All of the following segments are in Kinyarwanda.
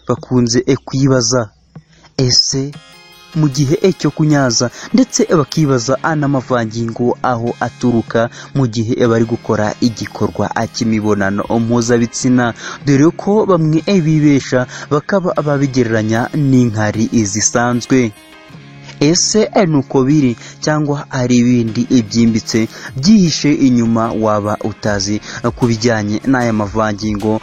bakunze kwibaza ese mu gihe cyo kunyaza ndetse bakibaza n'amavangingo aho aturuka mu gihe bari gukora igikorwa cy'imibonano mpuzabitsina, dore ko bamwe bibesha bakaba babigereranya n'inkari zisanzwe. Ese nuko biri cyangwa hari ibindi byimbitse byihishe inyuma waba utazi ku bijyanye n'aya mavangingo?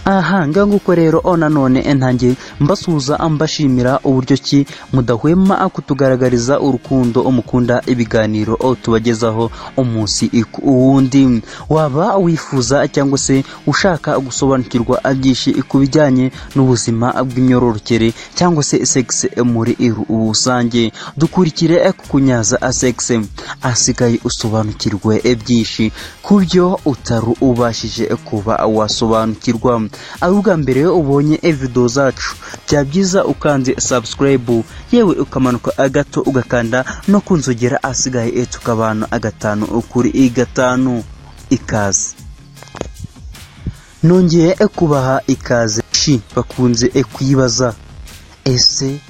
Aha nguko rero nanone ntangiye mbasuhuza mbashimira uburyo ki mudahwema kutugaragariza urukundo mukunda ibiganiro tubagezaho umunsi uwundi. Waba wifuza cyangwa se ushaka gusobanukirwa byinshi ku bijyanye n'ubuzima bw'imyororokere cyangwa se sex muri rusange, dukurikire kunyaza sex asigaye usobanukirwe byinshi ku byo utari ubashije kuba wasobanukirwa. Ahubwo mbere ubonye video zacu bya byiza ukanze subscribe, yewe ukamanuka gato ugakanda no kunzogera asigaye tukabana 5 kuri 5. Ikaze nongeye kubaha ikaze. Bakunze kwibaza ese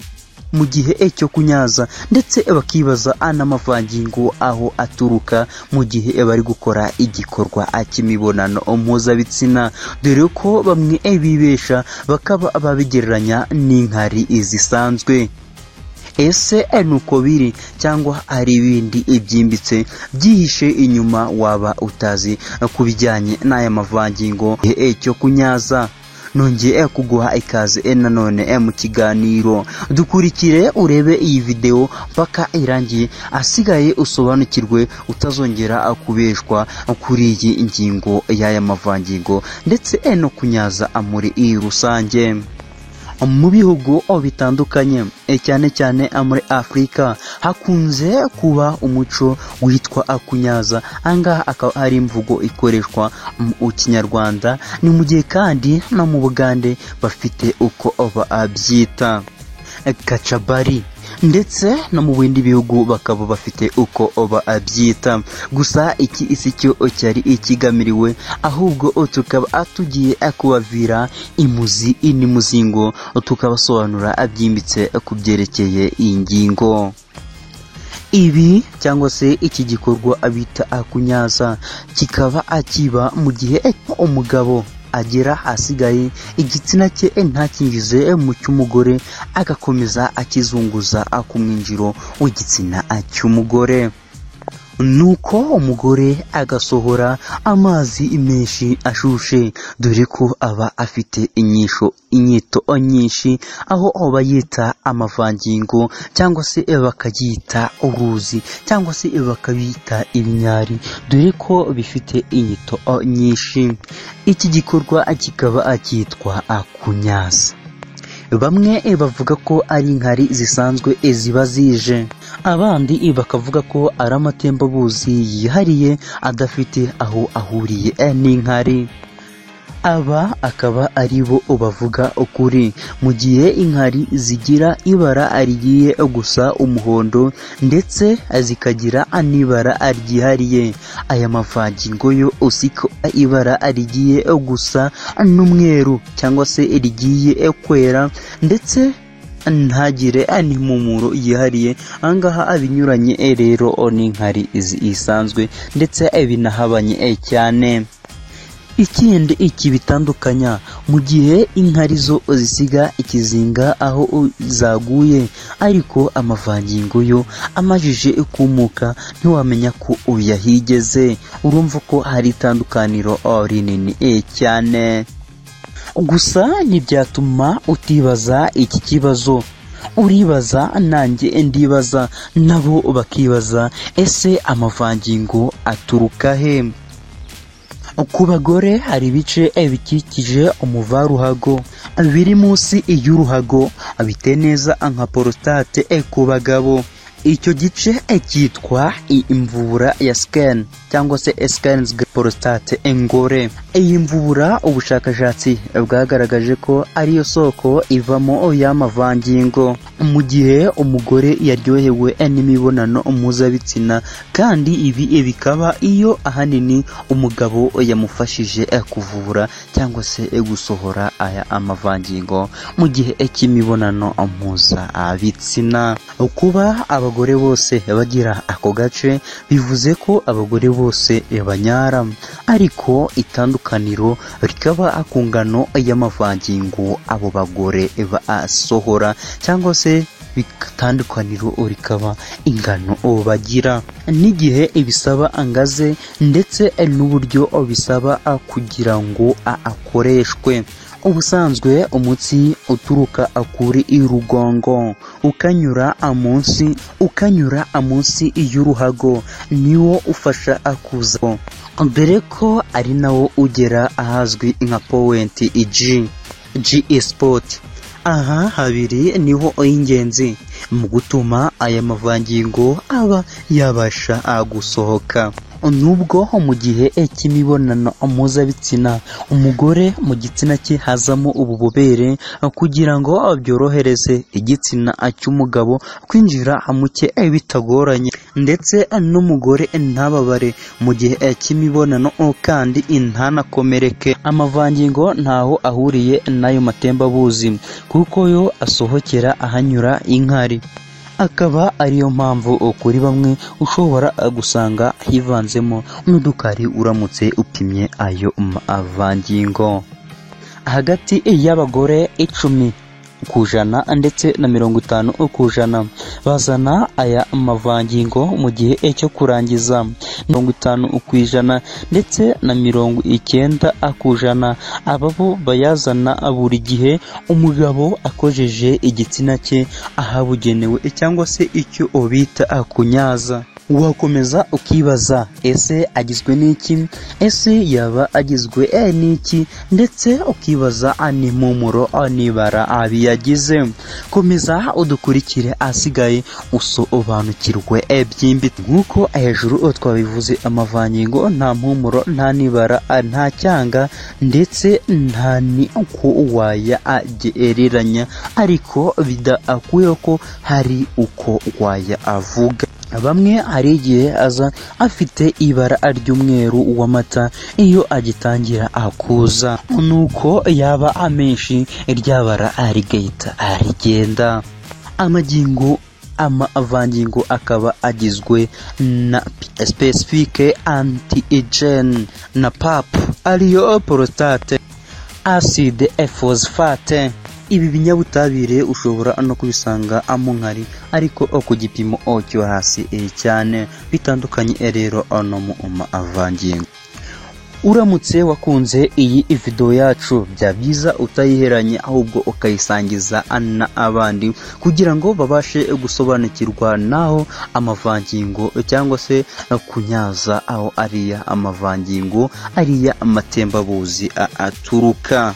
mu gihe cyo kunyaza ndetse bakibaza n'amavangingo aho aturuka mu gihe bari gukora igikorwa cy'imibonano mpuzabitsina, dore ko bamwe bibesha bakaba babigereranya n'inkari zisanzwe. Ese nuko biri cyangwa hari ibindi byimbitse byihishe inyuma waba utazi ku bijyanye n'aya mavangingo cyo kunyaza? Nongeye kuguha ikaze nanone mu kiganiro, dukurikire urebe iyi video paka irangiye asigaye usobanukirwe utazongera kubeshwa kuri iyi ingingo y'aya mavangingo ndetse no kunyaza muri rusange. Mu bihugu bitandukanye cyane cyane muri Afrika hakunze kuba umuco witwa kunyaza. Angaha akaba ari imvugo ikoreshwa mu Kinyarwanda, ni mu gihe kandi no mu Bugande bafite uko babyita kacabari, ndetse no mu bindi bihugu bakaba bafite uko babyita. Gusa iki isi cyo cyari ikigamiriwe, ahubwo tukaba tugiye kubavira imuzi n'umuzingo tukabasobanura byimbitse ku byerekeye iyi ngingo. Ibi cyangwa se iki gikorwa abita kunyaza kikaba akiba mu gihe umugabo agera asigaye igitsina cye ntakinjize mu cy'umugore, agakomeza akizunguza ku mwinjiro w'igitsina cy'umugore, nuko umugore agasohora amazi menshi ashushe, dore ko aba afite inyito nyinshi, aho bayita amavangingo cyangwa se bakayita uruzi cyangwa se bakabita ibinyari, dore ko bifite inyito nyinshi. Iki gikorwa kikaba cyitwa kunyaza. Bamwe bavuga ko ari inkari zisanzwe ziba zije, abandi bakavuga ko ari amatembabuzi yihariye adafite aho ahuriye n'inkari. Aba akaba ari bo bavuga ukuri, mu gihe inkari zigira ibara rigiye gusa umuhondo ndetse zikagira n'ibara ryihariye. Aya mavangingo yo usiko ibara rigiye gusa n'umweru cyangwa se rigiye kwera ndetse ntagire n'impumuro yihariye. Angaha abinyuranye rero n'inkari isanzwe ndetse binahabanye cyane. Ikindi iki bitandukanya, mu gihe inkari zo zisiga ikizinga aho zaguye, ariko amavangingo yo amajije kumuka ntiwamenya ko uyahigeze. Urumva ko hari itandukaniro rinini cyane. Gusa ntibyatuma utibaza iki kibazo. Uribaza nanjye ndibaza, nabo bakibaza, ese amavangingo aturuka he? Ku bagore hari ibice bikikije umuvaruhago biri munsi y'uruhago bite neza nka prostate. Ku bagabo icyo gice cyitwa imvubura ya scan cyangwa se scans prostate engore. Iyi mvubura ubushakashatsi bwagaragaje ko ariyo soko ivamo y'amavangingo mu gihe umugore yaryohewe n'imibonano mpuzabitsina, kandi ibi bikaba iyo ahanini umugabo yamufashije kuvura cyangwa se gusohora aya amavangingo mu gihe cy'imibonano mpuzabitsina. Kuba abagore bose bagira ako gace bivuze ko abagore bose banyara, ariko itandukaniro rikaba ku ngano y'amavangingo abo bagore basohora, cyangwa se itandukaniro rikaba ingano bagira n'igihe ibisaba angaze ndetse n'uburyo bisaba kugira ngo akoreshwe. Ubusanzwe umutsi uturuka kuri irugongo ukanyura munsi y'uruhago niwo ufasha kuza, dore ko ari nawo ugera ahazwi nka point G spot. Aha habiri niho ingenzi mu gutuma aya mavangingo aba yabasha gusohoka. Nubwo mu gihe cy'imibonano mpuzabitsina umugore mu gitsina cye hazamo ububobere kugira ngo byorohereze igitsina cy'umugabo kwinjira muke bitagoranye, ndetse n'umugore ntababare mu gihe cy'imibonano kandi ntanakomereke. Amavangingo ntaho ahuriye n'ayo matembabuzi kuko yo asohokera ahanyura inkari, akaba ariyo mpamvu kuri bamwe ushobora gusanga hivanzemo n'udukari uramutse upimye ayo mavangingo. Hagati y'abagore 10% ndetse na 50% bazana aya mavangingo mu gihe cyo kurangiza, 50% ndetse na 90% ababo bayazana buri gihe umugabo akojeje igitsina cye ahabugenewe cyangwa se icyo bita kunyaza. Wakomeza ukibaza, ese agizwe n'iki? Ese yaba agizwe n'iki? Ndetse ukibaza n'impumuro n'ibara biyagize. Komeza udukurikire asigaye usobanukirwe byimbitse. Nk'uko hejuru twabivuze, amavangingo nta mpumuro, nta nibara, nta cyanga ndetse nta n'uko wayagereranya, ariko bidakuye ko hari uko wayavuga. Bamwe hari igihe aza afite ibara ry'umweru w'amata iyo agitangira akuza, nuko yaba amenshi iryabara rigahita rigenda. Amavangingo akaba agizwe na specific antigen na PAP ariyo prostate acid phosphate. Ibi binyabutabire ushobora no kubisanga mu nkari, ariko ku gipimo cyo hasi cyane, bitandukanye rero no mu mavangingo. Uramutse wakunze iyi video yacu, bya byiza utayiheranye ahubwo ukayisangiza abandi kugira ngo babashe gusobanukirwa naho amavangingo cyangwa se kunyaza aho ariya amavangingo ariya amatembabuzi aturuka.